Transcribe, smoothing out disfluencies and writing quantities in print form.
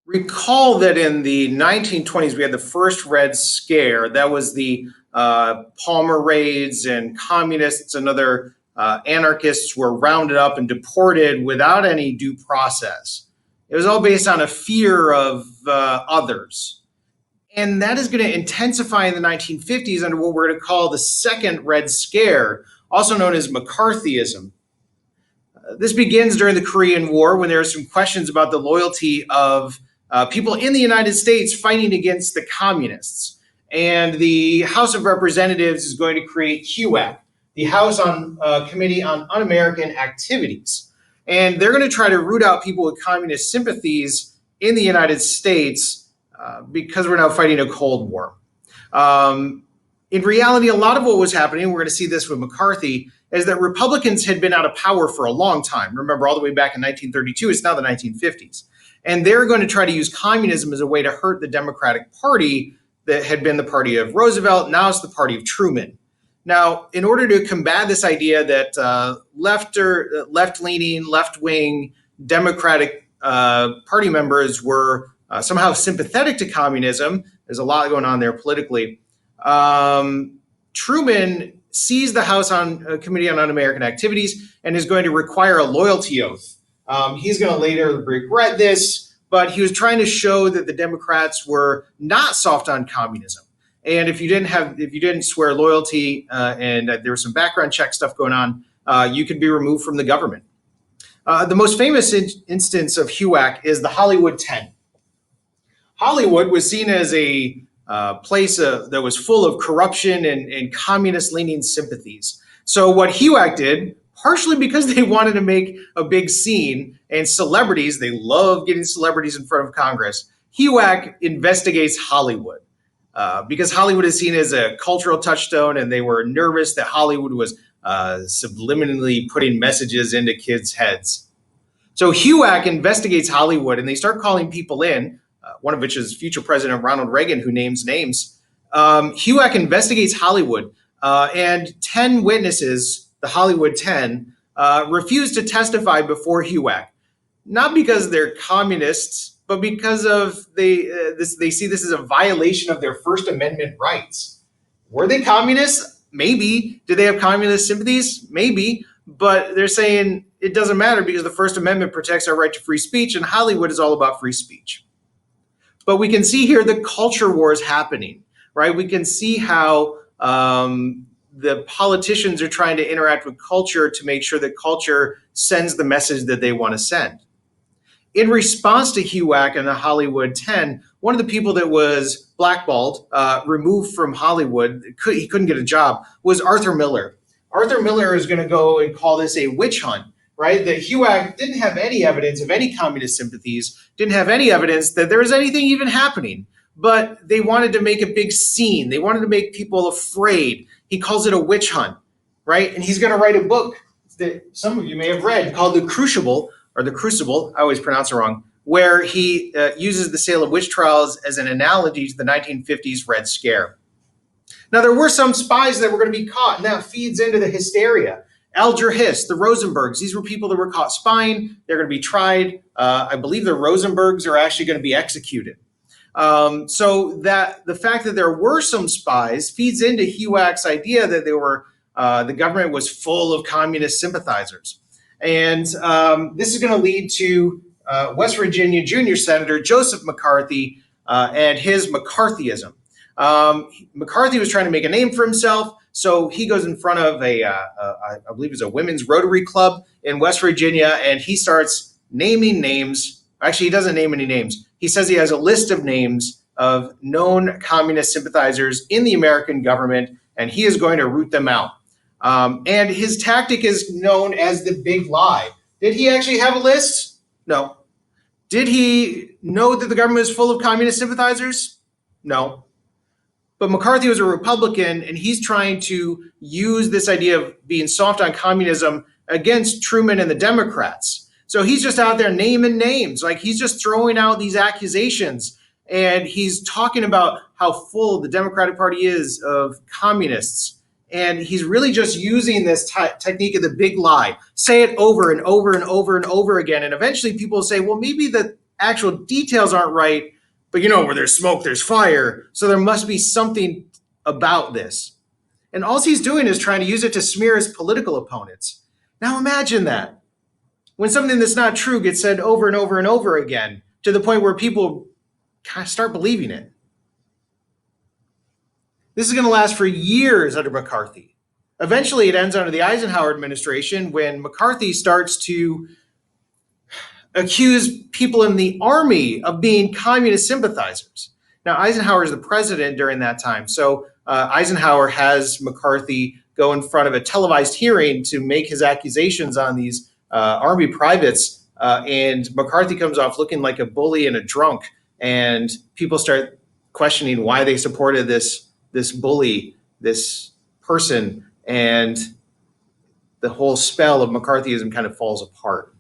Recall that in the 1920s, we had the first Red Scare. That was the Palmer raids, and communists and other anarchists were rounded up and deported without any due process. It was all based on a fear of others. And that is going to intensify in the 1950s under what we're going to call the Second Red Scare, also known as McCarthyism. This begins during the Korean War when there are some questions about the loyalty of people in the United States fighting against the communists. And the House of Representatives is going to create HUAC, the House Committee on Un-American Activities. And they're going to try to root out people with communist sympathies in the United States because we're now fighting a Cold War. In reality, a lot of what was happening, we're going to see this with McCarthy, is that Republicans had been out of power for a long time. Remember, all the way back in 1932, it's now the 1950s. And they're going to try to use communism as a way to hurt the Democratic Party that had been the party of Roosevelt. Now it's the party of Truman. Now, in order to combat this idea that left-leaning, left-wing Democratic Party members were somehow sympathetic to communism, there's a lot going on there politically, Truman sees the House Committee on Un-American Activities and is going to require a loyalty oath. He's going to later regret this, but he was trying to show that the Democrats were not soft on communism. And if you didn't swear loyalty and there was some background check stuff going on, you could be removed from the government. The most famous instance of HUAC is the Hollywood 10. Hollywood was seen as a place that was full of corruption and communist-leaning sympathies. So what HUAC did, partially because they wanted to make a big scene, and celebrities, they love getting celebrities in front of Congress, HUAC investigates Hollywood because Hollywood is seen as a cultural touchstone, and they were nervous that Hollywood was subliminally putting messages into kids' heads. So HUAC investigates Hollywood, and they start calling people in, one of which is future President Ronald Reagan, who names names. HUAC investigates Hollywood, and 10 witnesses, the Hollywood 10, refuse to testify before HUAC, not because they're communists, but because of they see this as a violation of their First Amendment rights. Were they communists? Maybe. Did they have communist sympathies? Maybe. But they're saying it doesn't matter because the First Amendment protects our right to free speech, and Hollywood is all about free speech. But we can see here the culture war is happening, right? We can see how the politicians are trying to interact with culture to make sure that culture sends the message that they want to send. In response to HUAC and the Hollywood 10, one of the people that was blackballed, removed from Hollywood, he couldn't get a job, was Arthur Miller. Arthur Miller is going to go and call this a witch hunt, right? That HUAC didn't have any evidence of any communist sympathies, didn't have any evidence that there was anything even happening, but they wanted to make a big scene. They wanted to make people afraid. He calls it a witch hunt, right? And he's going to write a book that some of you may have read called The Crucible, I always pronounce it wrong, where he uses the Salem witch trials as an analogy to the 1950s Red Scare. Now, there were some spies that were going to be caught, and that feeds into the hysteria. Alger Hiss, the Rosenbergs, these were people that were caught spying. They're going to be tried. I believe the Rosenbergs are actually going to be executed. So that the fact that there were some spies feeds into HUAC's idea that the government was full of communist sympathizers. And this is going to lead to West Virginia Junior Senator Joseph McCarthy and his McCarthyism. McCarthy was trying to make a name for himself, so he goes in front of I believe it's a women's Rotary Club in West Virginia, and he starts naming names. Actually, he doesn't name any names. He says he has a list of names of known communist sympathizers in the American government, and he is going to root them out. And his tactic is known as the big lie. Did he actually have a list? No. Did he know that the government was full of communist sympathizers? No. But McCarthy was a Republican, and he's trying to use this idea of being soft on communism against Truman and the Democrats. So he's just out there naming names. Like, he's just throwing out these accusations, and he's talking about how full the Democratic Party is of communists. And he's really just using this technique of the big lie. Say it over and over and over and over again. And eventually people say, well, maybe that actual details aren't right, but where there's smoke, there's fire. So there must be something about this. And all he's doing is trying to use it to smear his political opponents. Now imagine that. When something that's not true gets said over and over and over again, to the point where people kind of start believing it. This is going to last for years under McCarthy. Eventually, it ends under the Eisenhower administration when McCarthy starts to accuse people in the army of being communist sympathizers. Now, Eisenhower is the president during that time, so Eisenhower has McCarthy go in front of a televised hearing to make his accusations on these army privates, and McCarthy comes off looking like a bully and a drunk, and people start questioning why they supported this bully, this person, and the whole spell of McCarthyism kind of falls apart.